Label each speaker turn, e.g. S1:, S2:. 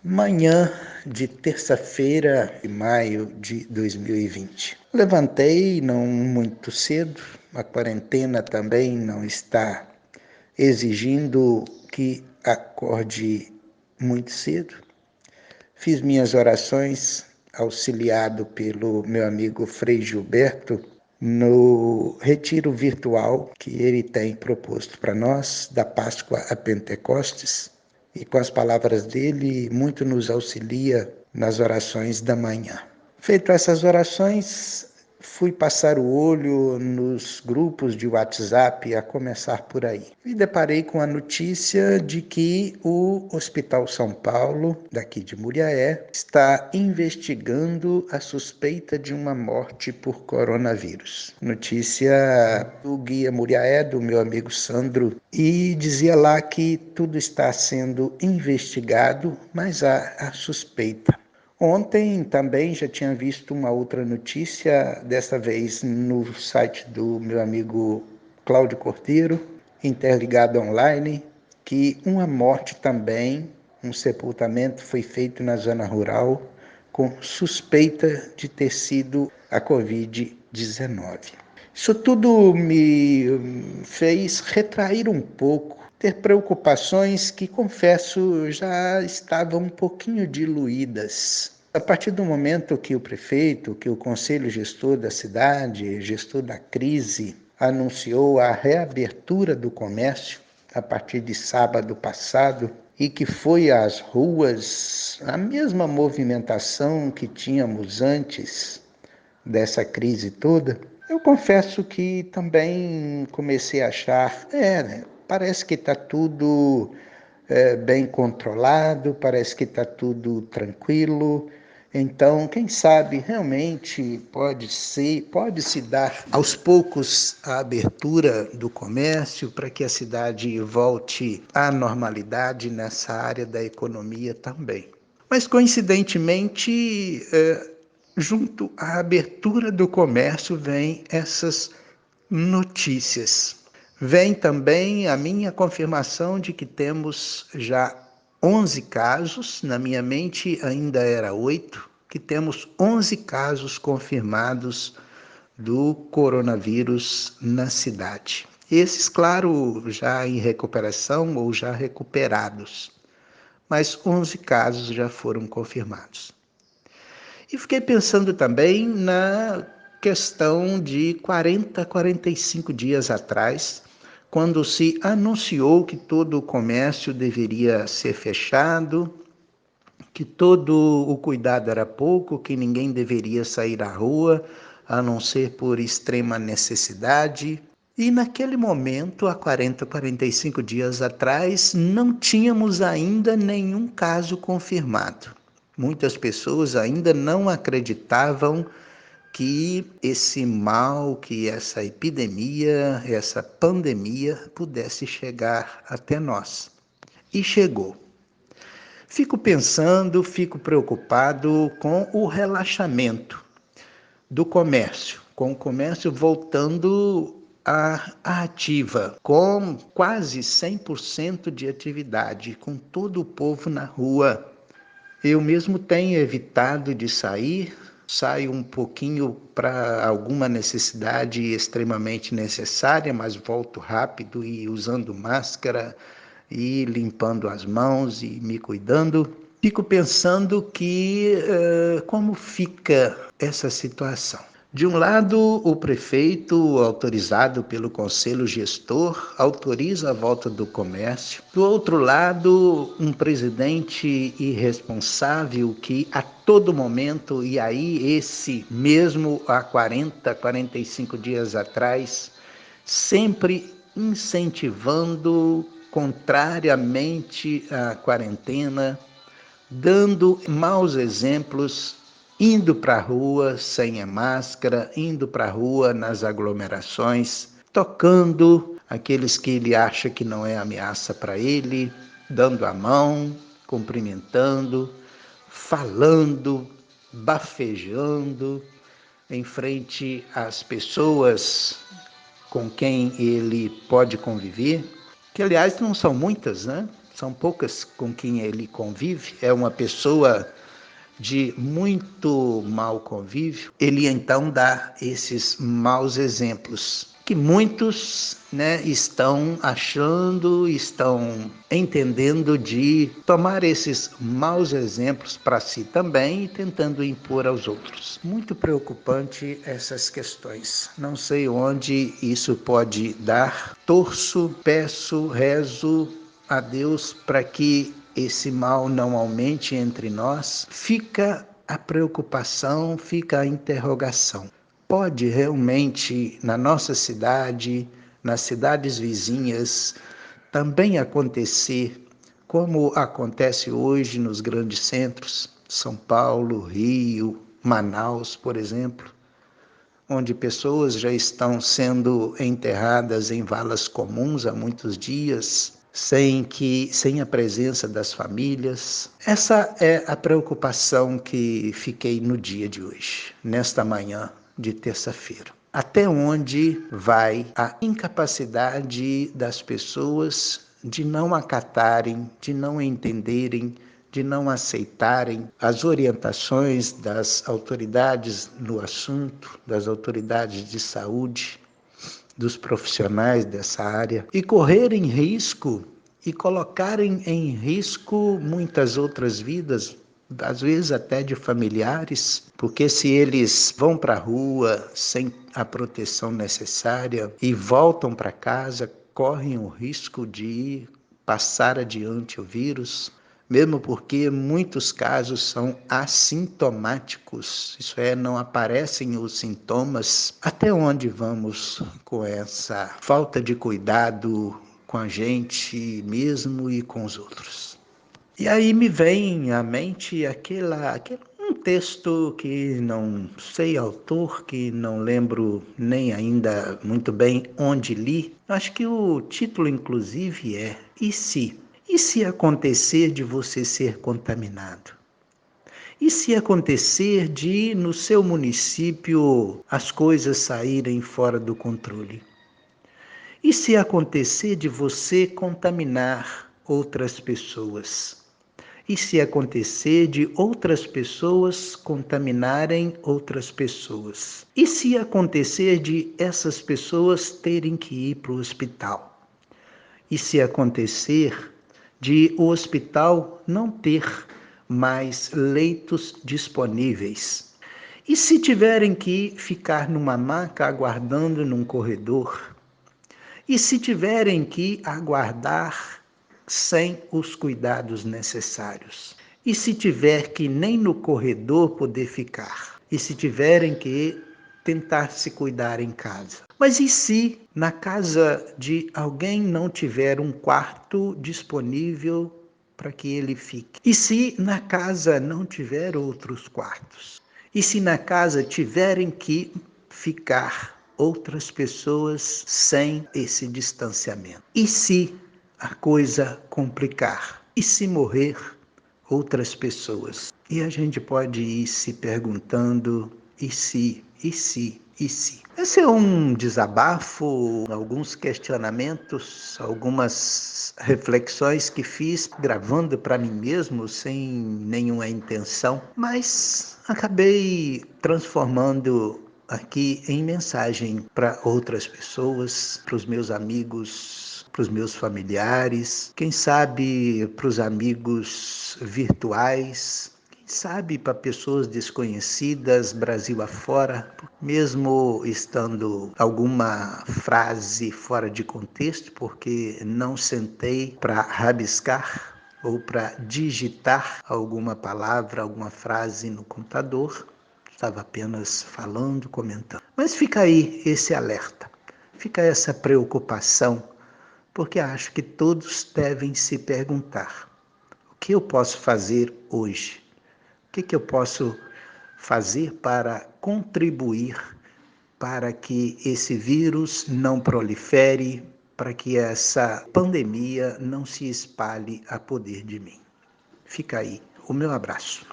S1: Manhã de terça-feira de maio de 2020. Levantei não muito cedo, a quarentena também não está exigindo que acorde muito cedo. Fiz minhas orações, auxiliado pelo meu amigo Frei Gilberto, no retiro virtual que ele tem proposto para nós, da Páscoa a Pentecostes, e com as palavras dele, muito nos auxilia nas orações da manhã. Feito essas orações, fui passar o olho nos grupos de WhatsApp, a começar por aí. E deparei com a notícia de que o Hospital São Paulo, daqui de Muriaé, está investigando a suspeita de uma morte por coronavírus. Notícia do guia Muriaé, do meu amigo Sandro, e dizia lá que tudo está sendo investigado, mas há a suspeita. Ontem também já tinha visto uma outra notícia, dessa vez no site do meu amigo Cláudio Cordeiro, Interligado Online, que uma morte também, um sepultamento foi feito na zona rural com suspeita de ter sido a Covid-19. Isso tudo me fez retrair um pouco, ter preocupações que, confesso, já estavam um pouquinho diluídas. A partir do momento que o prefeito, que o conselho gestor da cidade, gestor da crise, anunciou a reabertura do comércio a partir de sábado passado e que foi às ruas a mesma movimentação que tínhamos antes dessa crise toda, eu confesso que também comecei a achar, parece que está tudo bem controlado, parece que está tudo tranquilo. Então, quem sabe realmente pode se dar aos poucos a abertura do comércio para que a cidade volte à normalidade nessa área da economia também. Mas, coincidentemente, junto à abertura do comércio vem essas notícias. Vem também a minha confirmação de que temos já 11 casos, na minha mente ainda era 8, que temos 11 casos confirmados do coronavírus na cidade. Esses, claro, já em recuperação ou já recuperados, mas 11 casos já foram confirmados. E fiquei pensando também na questão de 45 dias atrás, quando se anunciou que todo o comércio deveria ser fechado, que todo o cuidado era pouco, que ninguém deveria sair à rua, a não ser por extrema necessidade. E naquele momento, há 45 dias atrás, não tínhamos ainda nenhum caso confirmado. Muitas pessoas ainda não acreditavam que esse mal, que essa epidemia, essa pandemia pudesse chegar até nós. E chegou. Fico pensando, fico preocupado com o relaxamento do comércio, com o comércio voltando à ativa, com quase 100% de atividade, com todo o povo na rua. Eu mesmo tenho evitado de sair, saio um pouquinho para alguma necessidade extremamente necessária, mas volto rápido e usando máscara e limpando as mãos e me cuidando. Fico pensando que como fica essa situação. De um lado, o prefeito, autorizado pelo conselho gestor, autoriza a volta do comércio. Do outro lado, um presidente irresponsável que a todo momento, e aí esse mesmo há 45 dias atrás, sempre incentivando contrariamente à quarentena, dando maus exemplos, indo para a rua sem a máscara, indo para a rua nas aglomerações, tocando aqueles que ele acha que não é ameaça para ele, dando a mão, cumprimentando, falando, bafejando em frente às pessoas com quem ele pode conviver, que aliás não são muitas, né? são poucas com quem ele convive, é uma pessoa de muito mau convívio, ele então dá esses maus exemplos que muitos, estão achando, estão entendendo de tomar esses maus exemplos para si também e tentando impor aos outros. Muito preocupante essas questões. Não sei onde isso pode dar. Torço, peço, rezo a Deus para que esse mal não aumente entre nós. Fica a preocupação, fica a interrogação. Pode realmente, na nossa cidade, nas cidades vizinhas, também acontecer como acontece hoje nos grandes centros, São Paulo, Rio, Manaus, por exemplo, onde pessoas já estão sendo enterradas em valas comuns há muitos dias, sem a presença das famílias. Essa é a preocupação que fiquei no dia de hoje, nesta manhã de terça-feira. Até onde vai a incapacidade das pessoas de não acatarem, de não entenderem, de não aceitarem as orientações das autoridades no assunto, das autoridades de saúde, dos profissionais dessa área, e correrem risco e colocarem em risco muitas outras vidas, às vezes até de familiares, porque se eles vão para a rua sem a proteção necessária e voltam para casa, correm o risco de passar adiante o vírus, mesmo porque muitos casos são assintomáticos, isso é, não aparecem os sintomas. Até onde vamos com essa falta de cuidado com a gente mesmo e com os outros? E aí me vem à mente um texto que não sei autor, que não lembro nem ainda muito bem onde li. Acho que o título, inclusive, é E se? E se acontecer de você ser contaminado? E se acontecer de, no seu município, as coisas saírem fora do controle? E se acontecer de você contaminar outras pessoas? E se acontecer de outras pessoas contaminarem outras pessoas? E se acontecer de essas pessoas terem que ir para o hospital? E se acontecer de o hospital não ter mais leitos disponíveis? E se tiverem que ficar numa maca aguardando num corredor? E se tiverem que aguardar sem os cuidados necessários? E se tiver que nem no corredor poder ficar? E se tiverem que tentar se cuidar em casa? Mas e se na casa de alguém não tiver um quarto disponível para que ele fique? E se na casa não tiver outros quartos? E se na casa tiverem que ficar outras pessoas sem esse distanciamento? E se a coisa complicar? E se morrer outras pessoas? E a gente pode ir se perguntando, e se, e se, e se? Esse é um desabafo, alguns questionamentos, algumas reflexões que fiz gravando para mim mesmo, sem nenhuma intenção, mas acabei transformando aqui em mensagem para outras pessoas, para os meus amigos, para os meus familiares, quem sabe para os amigos virtuais, quem sabe para pessoas desconhecidas Brasil afora, mesmo estando alguma frase fora de contexto, porque não sentei para rabiscar ou para digitar alguma palavra, alguma frase no computador. Estava apenas falando, comentando. Mas fica aí esse alerta, fica essa preocupação, porque acho que todos devem se perguntar: o que eu posso fazer hoje? O que eu posso fazer para contribuir para que esse vírus não prolifere, para que essa pandemia não se espalhe a poder de mim? Fica aí o meu abraço.